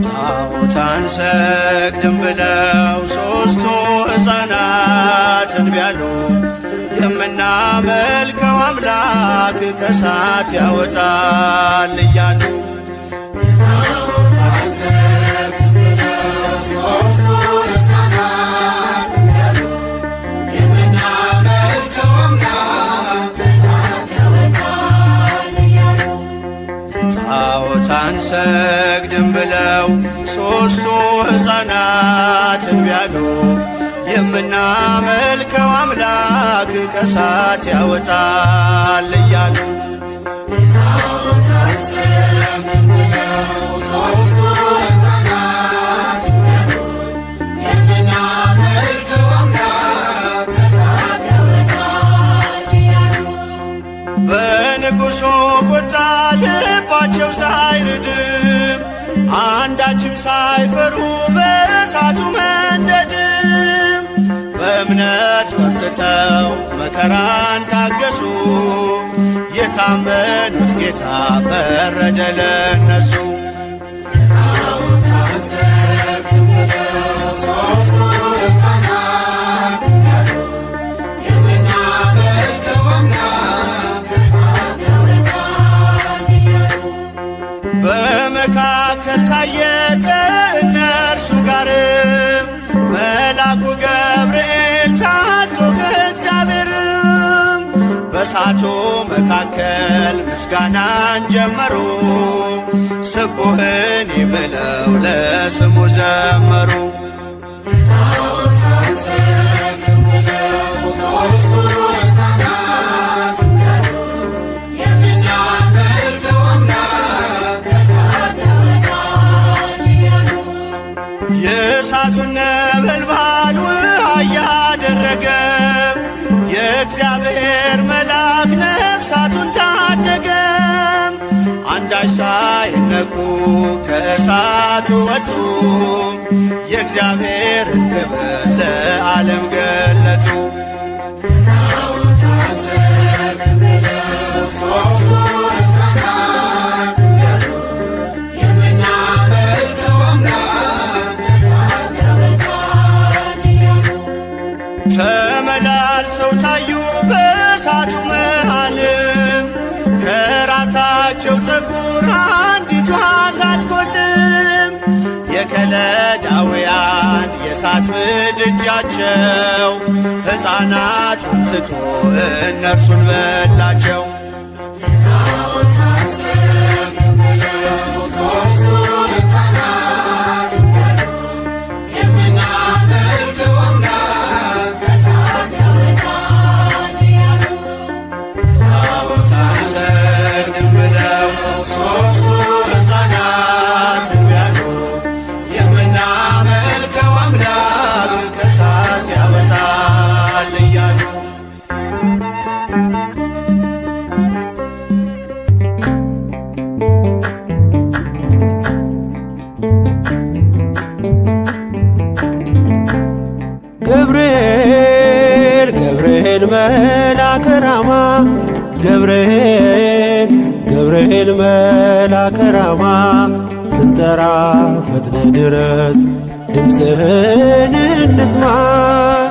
ጣዖት አንሰግድም ብለው ሦስቱ ሕፃናት እንቢ አሉ። የምናመልከው አምላክ ከእሳት ያወጣል እያሉ ጣዖት አንሰግድም ብለው ሦስቱ ሕፃናት እንቢ አሉ። የምናመልከው አምላክ ከእሳት ያወጣል እያሉ በንጉሡ ቁጣ ልባቸው ሳይርድም አንዳችም ሳይፈሩ በእሳቱ መንደድም በእምነት በርትተው መከራን ታገሱ። የታመኑት ጌታ ፈረደ ለነሱ። በመካከል ታየ ከእነርሱ ጋር መልአኩ ገብርኤል ታዞ ከእግዚአብሔርም በእሳቱ መካከል ምስጋናን ጀመሩ። ስቡህን ብለው ለስሙ ዘመሩ። የእሳቱን ነበልባል ውሃ እያደረገ የእግዚአብሔር መልአክ ነፍሳቱን ታደገ። አንዳች ሳይነኩ ከእሳቱ ወጡ። የእግዚአብሔርን ክብር ለዓለም ገለጡ። ተመላልሰው ታዩ በእሳቱ መሃልም ከራሳቸው ፀጉር አንዲቷ ሳትጎድም የከለዳውያን የእሳት ምድጃቸው ሕፃናቱን ትቶ እነርሱን በላቸው። ገብርኤል ገብርኤል መልአከ ራማ ገብርኤል ገብርኤል መልአከ ራማ ስንጠራ ፈጥነ ድረስ ድምፅህን እንስማ።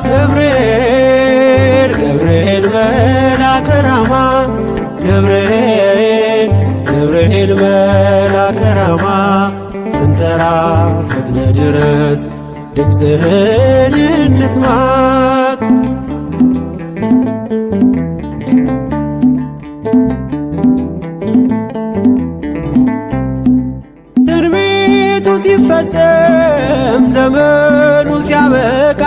ገብርኤል ገብርኤል መልአከ ራማ ገብርኤል ገብርኤል መልአከ ራማ ስንጠራ ፈጥነ ድረስ ድምፅህን እንስማ። ትንቢቱ ሲፈጸም ዘመኑ ሲያበቃ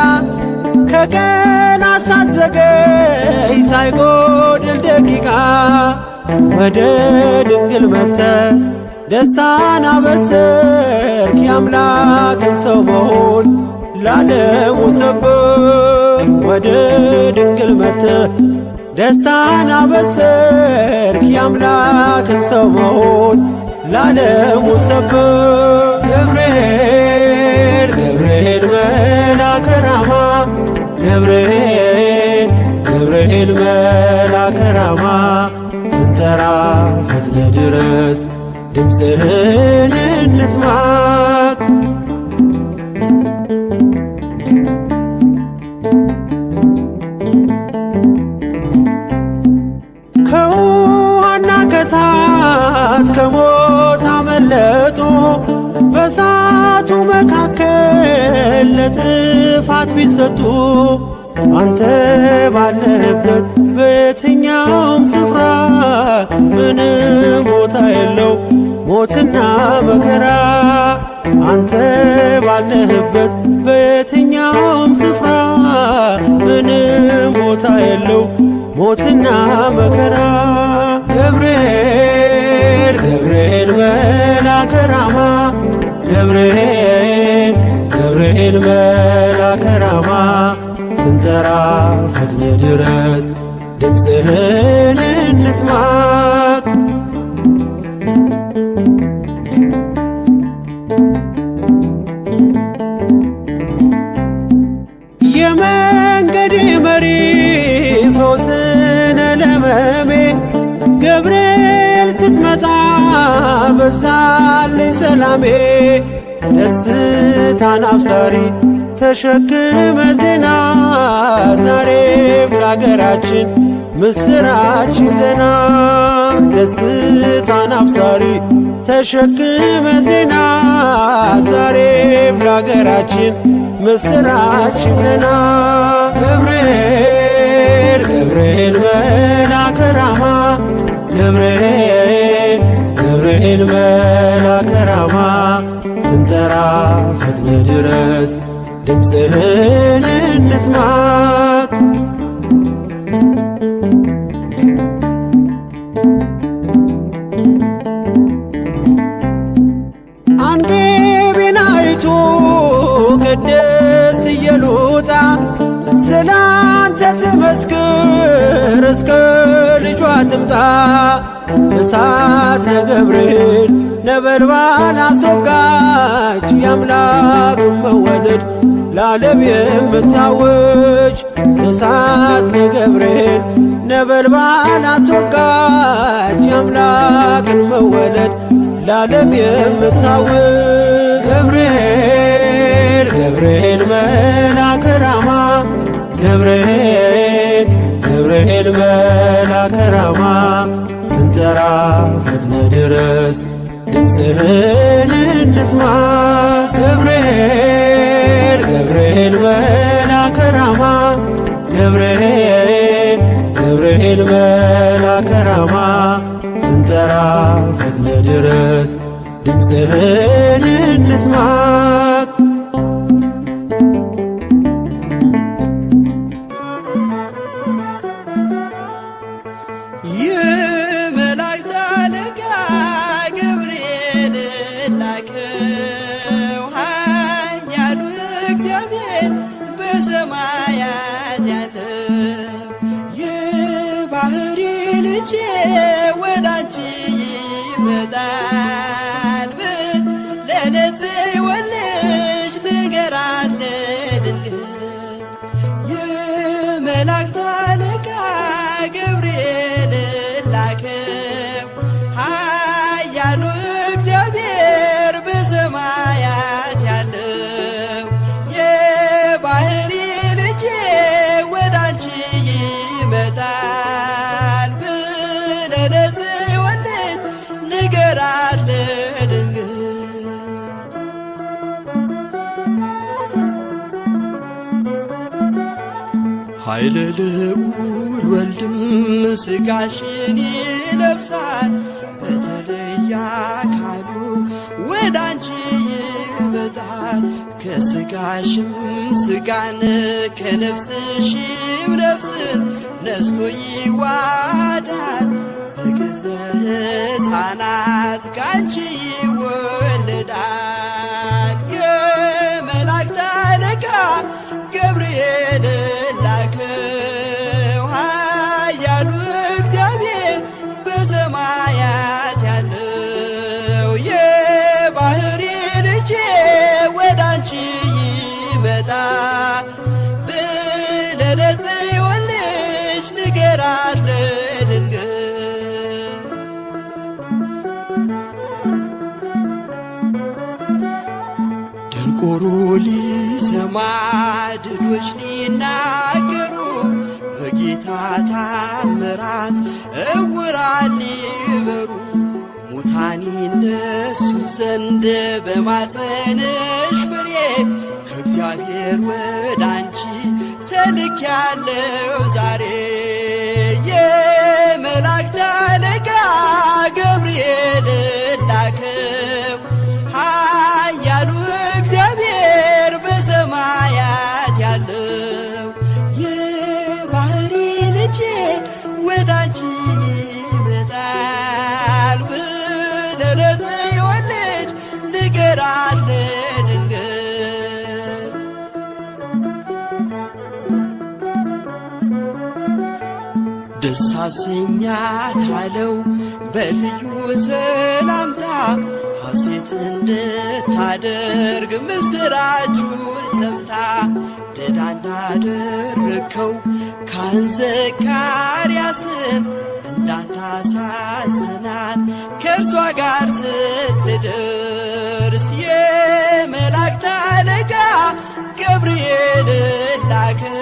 ከቀናት ሳትዘገይ ሳይጎድል ደቂቃ ወደ ድንግል መጥተህ ደስታን አበሰርክ። የአምላክን ሰው መሆን ለዓለሙ ሰበክ። ወደ ድንግል መጥተህ ደስታን አበሰርክ። የአምላክን ሰው መሆን ለዓለሙ ሰበክ። ገብርኤል ገብርኤል መልአከ ራማ ገብርኤል ገብርኤል መልአከ ራማ ስንጠራ ፈጥነ ድረስ ድምፅህን እንስማ። ከውሃና ከእሳት ከሞት አመለጡ በእሳቱ መካከል ለጥፋት ቢሰጡ አንተ ባለህበት በየትኛውም ስፍራ ምንም ቦታ የለው ሞትና መከራ። አንተ ባለህበት በየትኛውም ስፍራ ምንም ቦታ የለው ሞትና መከራ። ገብርኤል ገብርኤል መልአከ ራማ ገብርኤል ገብርኤል መልአከ ራማ ስንጠራ ፈጥነ ድረስ ድምፅህን እንስማ። የመንገዴ መሪ ፈውስነ ለመሜ ገብርኤል ስትመጣ በዛልኝ ሰላሜ። ደስታን አብሳሪ ተሸክመ ዜና ዛሬም ለአገራችን ምስራች ዜና። ደስታን አብሳሪ ተሸክመ ዜና ዛሬም ለአገራችን ምስራች ዜና። ገብርኤል ገብርኤል መልአከ ራማ ገብርኤል ገብርኤል መልአከ ራማ ስንጠራ ፈጥነ ድረስ ድምፅህን እንስማ። አንጌቤናይቱ ቅድስት ኢየሉጣ ስላንተ ትመስክር እስከ ልጇ ትምጣ። እሳት ነገብርኤል ነበልባል አስወጋች የአምላክን መወለድ ለዓለም የምታውጅ። እሳት ነገብርኤል ነበልባል አስወጋች የአምላክን መወለድ ለዓለም የምታውጅ። ገብርኤል ገብርኤል መልአከ ራማ ገብርኤል ገብርኤል መልአከ ራማ ስንጠራ ፈጥነ ድረስ ድምፅህን እንስማ። ገብርኤል ገብርኤል መልአከ ራማ ገብርኤል ገብርኤል መልአከ ራማ ስንጠራ ፈጥነ ድረስ ድምፅህን እንስማ። የመላእክት አለቃ ገብርኤል ላከው ኃያሉ እግዚአብሔር በሰማያት ያለው። የባሕሪ ልጄ ወዳንቺ ይመጣል ብለህ ለጽዮን ንገራት ለድንግል። የመላእክት አለቃ ገብርኤል ላከው ኃያሉ እግዚአብሔር በሰማያት ያለው። የባሕሪ ልጄ ወዳንቺ ይመጣል ብለህ ለጽዮን ንገራት ለድንግል። ኃይለ ልዑል ወልድም ሥጋሽን ይለብሳል በተለየ አካሉ ወዳንቺ ይመጣል። ከሥጋሽም ሥጋን ከነፍስሽም ነፍስን ነስቶ ይዋሃዳል። በገዛ ሕፃናት ካንቺ ይወለዳል። የመላእክት አለቃ ገብርኤል ላከው ኃያሉ እግዚአብሔር በሰማያት ያለው። የባሕሪ ልጄ ወዳንቺ ይመጣል ብለህ ለጽዮን ንገራት ለድንግል። ደንቆሮ ሊሰማ ድዶች ሊናገሩ በጌታ ታምራት ዕውራን ሊበሩ ሙታን ይነሱ ዘንድ በማፀንሽ ፍሬ ከእግዚአብሔር ወደ አንቺ ተልኬያለሁ ዛሬ። የመላእክት አለቃ ገብርኤል ላከው ኃያሉ እግዚአብሔር በሰማያት ያለው የባሕሪ ልጄ ወደ አንቺ ይመጣል ብለህ ለጽዮን ልጅ ንገራት ለድንግል። ደስ አሰኛት አለው በልዩ ሰላምታ ሐሴት እንድታደርግ ምስራቹን ሰምታ ድዳ እንዳደረግከው ካህን ዘካርያስን እንዳታሳዝናት ከእርሷ ጋር ስትደርስ የመላእክት አለቃ ገብርኤል ላከው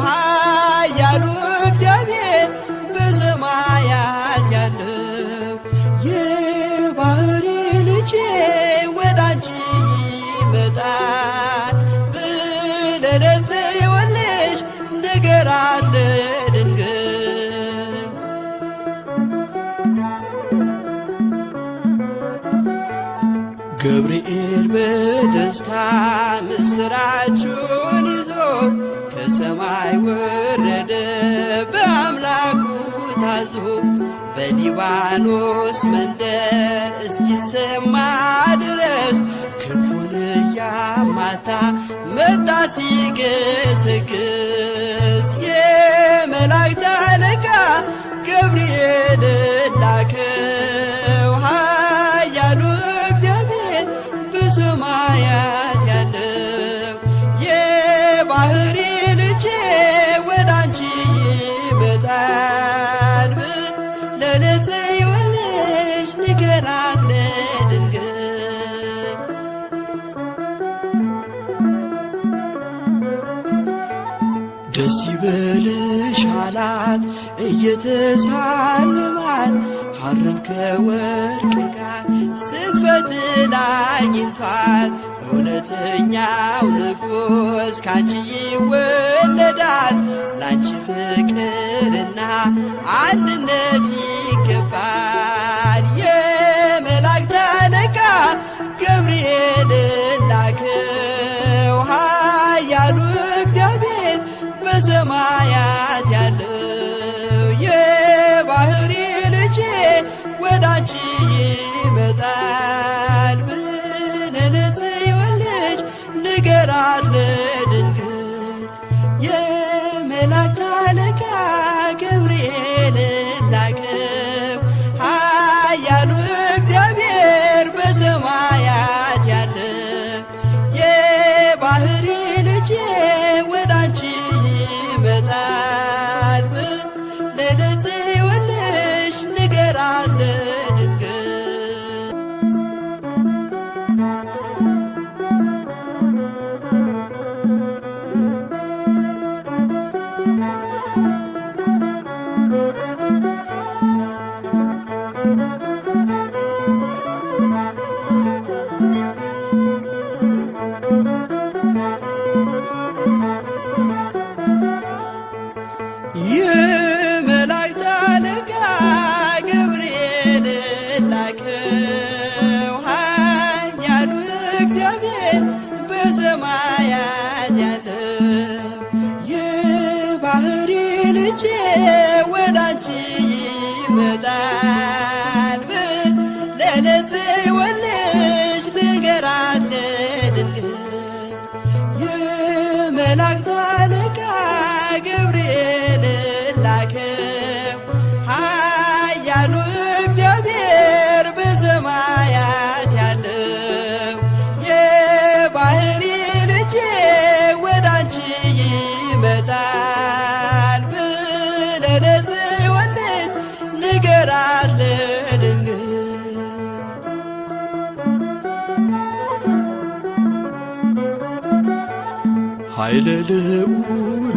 ኃያሉ እግዚአብሔር በሰማያት ያለው የባሕሪ ልጄ ወደ አንቺ ይመጣል ብለህ ለጽዮን ልጅ ንገራት ለድንግል። ገብርኤል በደስታ ምስራቹን ይዞ ከሰማይ ወረደ በአምላኩ ታዞ በሊባኖስ መንደር እስኪሰማ ድረስ ክንፉን እያማታ መጣ ሲገሰግስ የመላእክት አለቃ ገብርኤል ላከው ኃያሉ እግዚአብሔር በሰማያት ያለው የባሕሪ ልጄ ወደ አንቺ ይመጣል ብለህ ለጽዮን ልጅ ንገራት ለድንግል። ደስ ይበልሽ አላት እየተሳለማት ሐርን ከወርቅ ጋር ስትፈትል አግኝቷት እውነተኛው ንጉሥ ካንቺ ይወለዳል ላንቺ ፍቅርና አንድነት ይገባል። የመላእክት አለቃ ገብርኤል ላከው ኃያሉ እግዚአብሔር በሰማያት ያለው የባሕሪ ልጄ ወደ አንቺ ይመጣል ብለህ ለጽዮን ልጅ ንገራት ለድንግል። የመላእክት አለቃ ገብርኤል ላከው ኃያሉ እግዚአብሔር በሰማያት ያለው የባሕሪ ልጄ ወደ አንቺ ይመጣል ብለህ ለጽዮን ልጅ ንገራት ለድንግል። የመላእክት አለቃ ገብርኤል ላከው ኃያሉ እግዚአብሔር በሰማያት ያለው የባሕሪ ልጄ ወደ አንቺ ይመጣል ብለህ ለጽዮን ልጅ ንገራት ለድንግል። የመላእክት አለቃ ገብርኤል ላከው ኃያሉ እግዚአብሔር በሰማያት ያለው የባሕሪ ልጄ ወደ አንቺ ይመጣል ብለህ ለጽዮን ልጅ ንገራት ለድንግል። ኃይለ ልዑል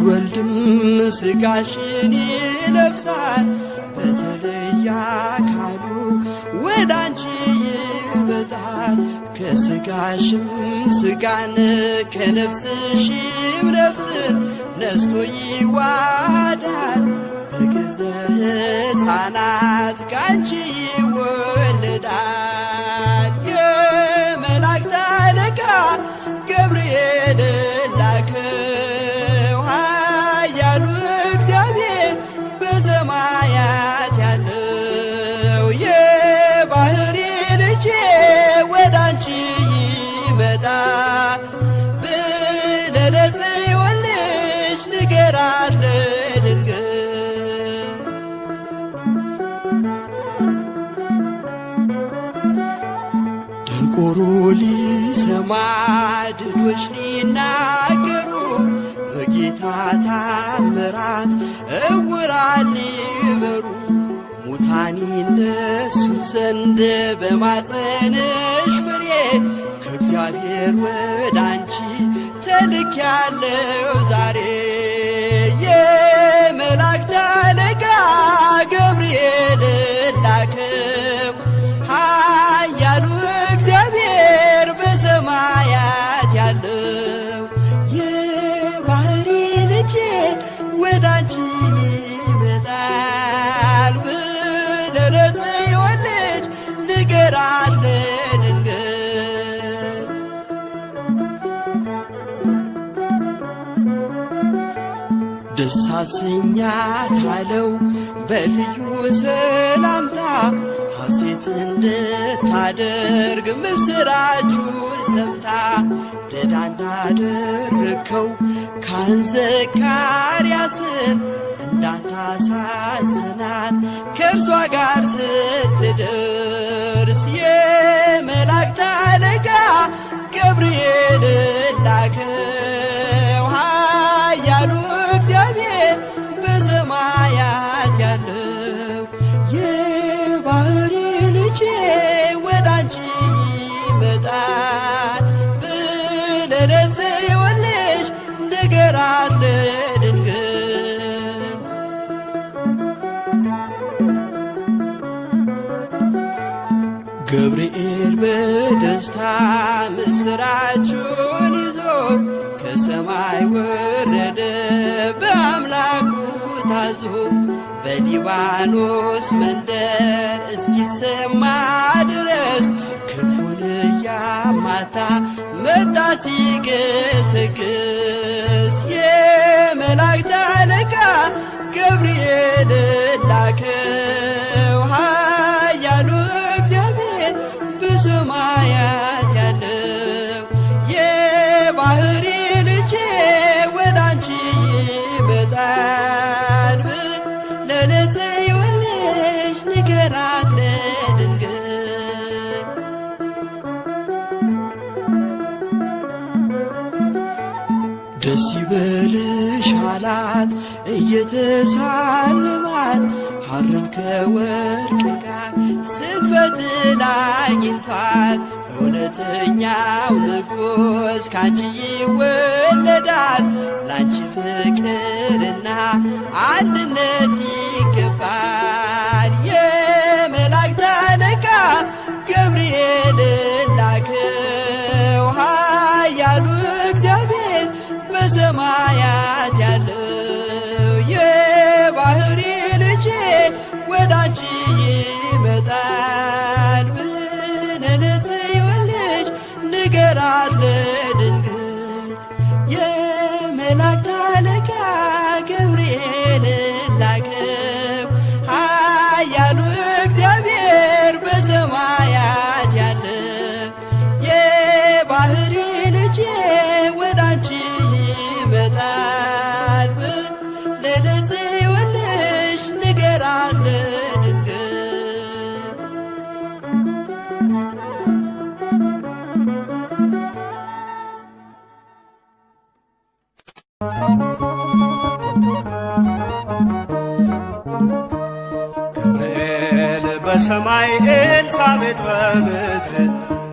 ወልድም ሥጋሽን ይለብሳል በተለየ አካሉ ወዳንቺ ይመጣል። ከሥጋሽም ሥጋን ከነፍስሽም ነፍስን ነስቶ ይዋሃዳል። በግዘ ሕፃናት ካንቺ ይወለዳል። የመላእክት አለቃ ገብርኤል ላከው ኃያሉ እግዚአብሔር በሰማያት ያለው የባሕሪ ልጄ ወዳንቺ ይመጣል ብለህ ለጽዮን ልጅ ንገራት ለድንግል። ደንቆሮ ሊሰማ ድዶች ሊናገሩ በጌታ ታምራት ዕውራን ሊበሩ ሙታን ይነሱ ዘንድ በማፀንሽ ፍሬ ከእግዚአብሔር ወዳንቺ ተልኬያለሁ ዛሬ። የመላእክት አለቃ ገብርኤል ላከው ኃያሉ እግዚአብሔር በሰማያት ያለው የባሕሪ ልጄ ወዳንቺ ይመጣል ብለህ ለጽዮን ልጅ ንገራት ለድንግል። ደስ አሰኛት አለው በልዩ ሰላምታ ሐሴት እንድታደርግ ምስራቹን ሰምታ ድዳ እንዳደረግከው ካህን ዘካርያስን እንዳታሳዝናት ከእርሷ ጋር ስትደርስ የመላእክት አለቃ ገብርኤል ላከው ኃያሉ እግዚአብሔር በሰማያት ያለው የባሕሪ ልጄ ወዳንቺ ይመጣል ብለህ ለጽዮን ልጅ ንገራት ለድንግል። ገብርኤል በደስታ ምስራቹን ይዞ ከሰማይ ወረደ በአምላኩ ታዞ በሊባኖስ መንደር እስኪሰማ ድረስ ክንፉን እያማታ መጣ ሲገሰግስ። የመላእክት አለቃ ገብርኤል ላከው ኃያሉ እግዚአብሔር በሰማያት ያለው የባሕሪ ልጄ ወዳንቺ ይመጣል ብለህ ለጽዮን ልጅ ንገራት ለድንግል። ደስ ይበልሽ አላት እየተሳለማት ሐርን ከወርቅ ጋር ስትፈትል አግኝቷት እውነተኛው ንጉሥ ካንቺ ይወለዳል። ላንቺ ፍቅርና አንድነት ይገባል። የመላእክት አለቃ ገብርኤል ላከው ኃያሉ እግዚአብሔር በሰማያት ያለው የባሕሪ ልጄ ወዳንቺ ይመጣል ብለህ ለጽዮን ልጅ ንገራት ለድንግል። የመላእክት አለቃ ገብርኤል ላከው ኃያሉ እግዚአብሔር በሰማያት ያለው የባሕሪ ልጄ ወዳንቺ ይመጣል ብለህ ለጽዮን ልጅ ንገራት ለድንግል። ገብርኤል በሰማይ ኤልሳቤጥ በምድር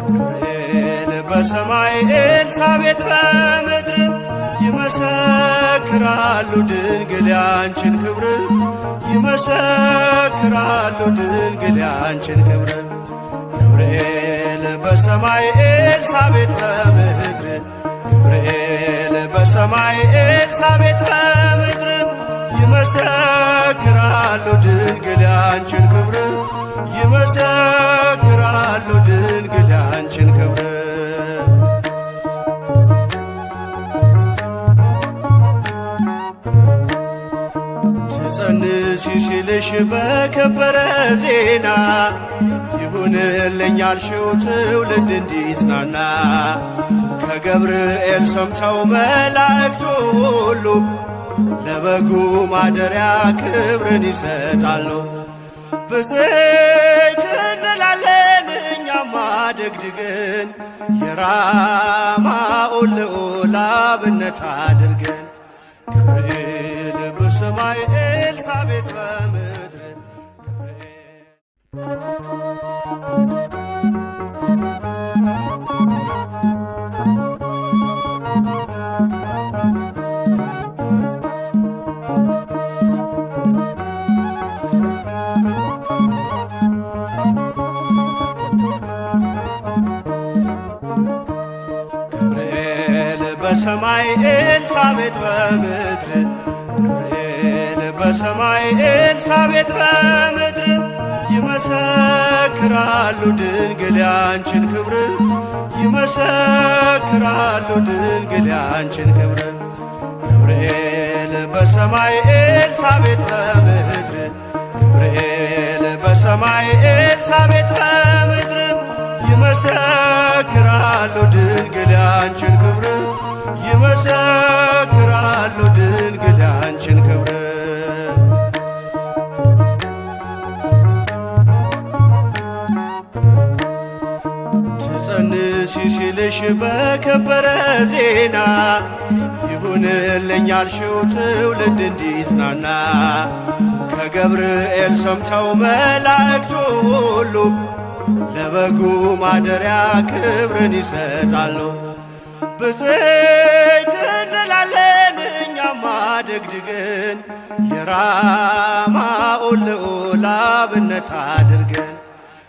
ገብርኤል በሰማይ ኤልሳቤጥ በምድር ይመሰክራሉ ድንግል ያንቺን ክብር ይመሰክራሉ ድንግል ያንቺን ክብር ገብርኤል በሰማይ ኤልሳቤጥ በምድር ገብርኤል በሰማይ ኤልሳቤጥ በምድር ይመሰክራሉ ድንግል ያንቺን ክብር ይመሰክራሉ ድንግል ያንቺን ክብር ትጸንሲ ሲልሽ በከበረ ዜና ይሁንልኝ ያልሽው ትውልድ እንዲጽናና ከገብርኤል ሰምተው መላእክቱ ሁሉ ለበጉ ማደሪያ ክብርን ይሰጣሉ። ብፅዕት እንላለን እኛማ ደግድገን የራማውን ልዑል አብነት አድርገን ገብርኤል በሰማይ ኤልሳቤጥ በምድር በሰማይ ኤልሳቤጥ በምድር ገብርኤል በሰማይ ኤልሳቤጥ በምድር ይመሰክራሉ ድንግል ያንቺን ክብር ይመሰክራሉ ድንግል ያንቺን ክብር ገብርኤል በሰማይ ኤልሳቤጥ በምድር ገብርኤል በሰማይ ኤልሳቤጥ በምድር ይመሰክራሉ ድንግል ያንቺን ክብር ይመሰክራሉ ድንግል ያንቺን ክብር ትጸንሲ ሲልሽ በከበረ ዜና ይሁንልኝ ያልሽው ትውልድ እንዲጽናና ከገብርኤል ሰምተው መላእክቱ ሁሉ ለበጉ ማደሪያ ክብርን ይሰጣሉ። ብፅዕት እንላለን እኛማ ደግድገን የራማውን ልዑል አብነት አድርገን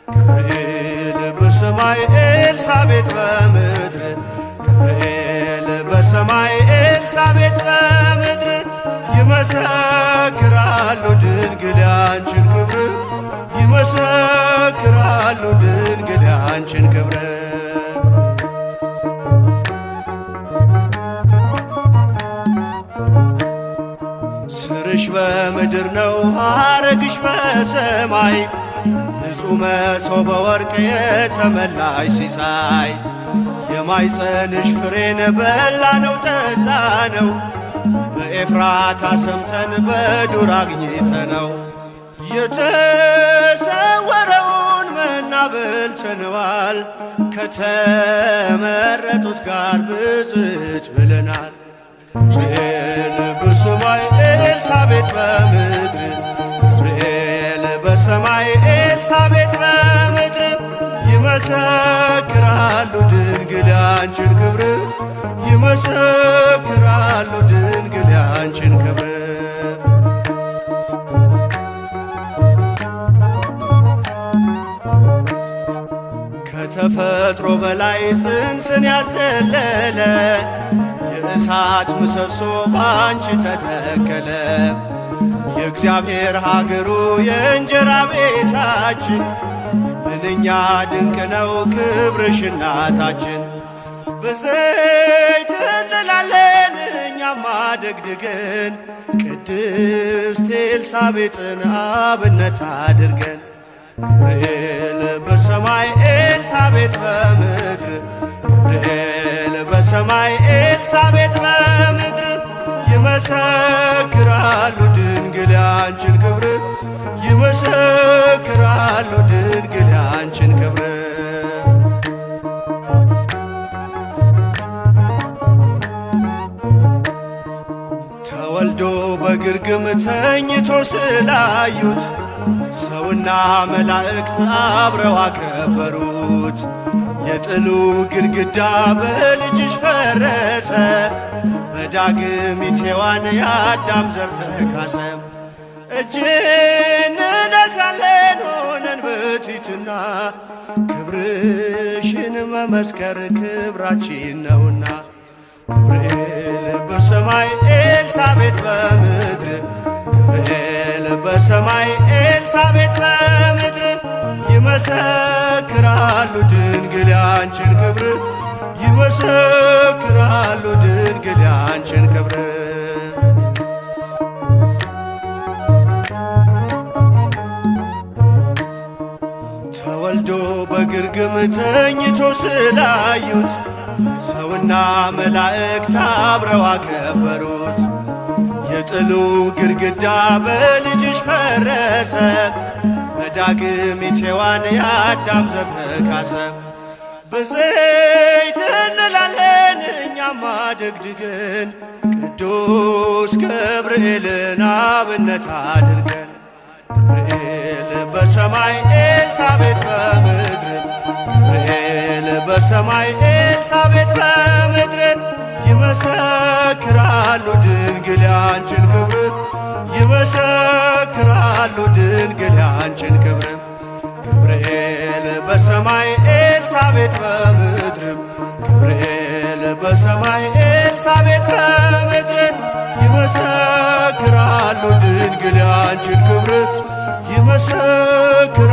ገብርኤል በሰማይ ኤልሳቤጥ በምድር ገብርኤል በሰማይ ኤልሳቤጥ በምድር ይመሰክራሉ ድንግል ያንቺን ክብር ይመሰክራሉ ድንግል ያንቺን ክብር ስርሽ በምድር ነው ሐረግሽ በሰማይ ንጹሕ መሶበ ወርቅ የተመላሽ ሲሳይ የማይጸንሽ ፍሬን በላነው ጠጣነው በኤፍራታ ሰምተን በዱር አግኝተነው የተሰወረውን መና በልተነዋል ከተመረጡት ጋር ብፅዕት ብለናል። ገብርኤል በሰማይ ኤልሳቤጥ በምድር ገብርኤል በሰማይ ኤልሳቤጥ በምድር ይመሰክራሉ ድንግል ያንቺን ክብር ይመሰክራሉ ድንግል ያንቺን ክብር ከተፈጥሮ በላይ ጽንስን ያዘለለ የእሳት ምሰሶ ባንቺ ተተከለ የእግዚአብሔር ሀገሩ የእንጀራ ቤታችን ምንኛ ድንቅ ነው ክብርሽ እናታችን። ብፅዕት እንላለን እኛማ ደግድገን ቅድስት ኤልሳቤጥን አብነት አድርገን ገብርኤል በሰማይ ኤልሳቤጥ በምድር ገብርኤል በሰማይ ኤልሳቤጥ በምድር ይመሰክራሉ ድንግል ያንቺን ክብር ይመሰክራሉ ድንግል ያንቺን ክብር ተወልዶ በግርግም ተኝቶ ስላዩት ሰውና መላእክት አብረው አከበሩት። የጥሉ ግድግዳ በልጅሽ ፈረሰ በዳግሚት ሔዋን የአዳም ዘር ተካሰ። እጅ እንነሳለን ሆነን በትሕትና ክብርሽን መመስከር ክብራችን ነውና። ገብርኤል በሰማይ ኤልሳቤጥ በምድር ገብርኤል በሰማይ ኤልሳቤጥ በምድር ይመሰክራሉ ድንግል ያንቺን ክብር ይመሰክራሉ ድንግል ያንቺን ክብር። ተወልዶ በግርግም ተኝቶ ስላዩት ሰውና መላእክት አብረው አከበሩት። የጥሉ ግድግዳ በልጅሽ ፈረሰ በዳግሚት ሔዋን የአዳም ዘር ተካሰ። በዘይት እንላለን እኛማ ደግድገን ቅዱስ ገብርኤልን አብነት አድርገን። ገብርኤል በሰማይ ኤልሳቤጥ በምድር ገብርኤል በሰማይ ኤልሳቤጥ በምድር ይመሰክራሉ ድንግል ያንቺን ክብር ይመሰክራሉ ድንግል ያንቺን ክብር። ገብርኤል በሰማይ ኤልሳቤጥ በምድር ገብርኤል በሰማይ ኤልሳቤጥ በምድር ይመሰክራሉ ድንግል ያንቺን ክብር ይመሰክራሉ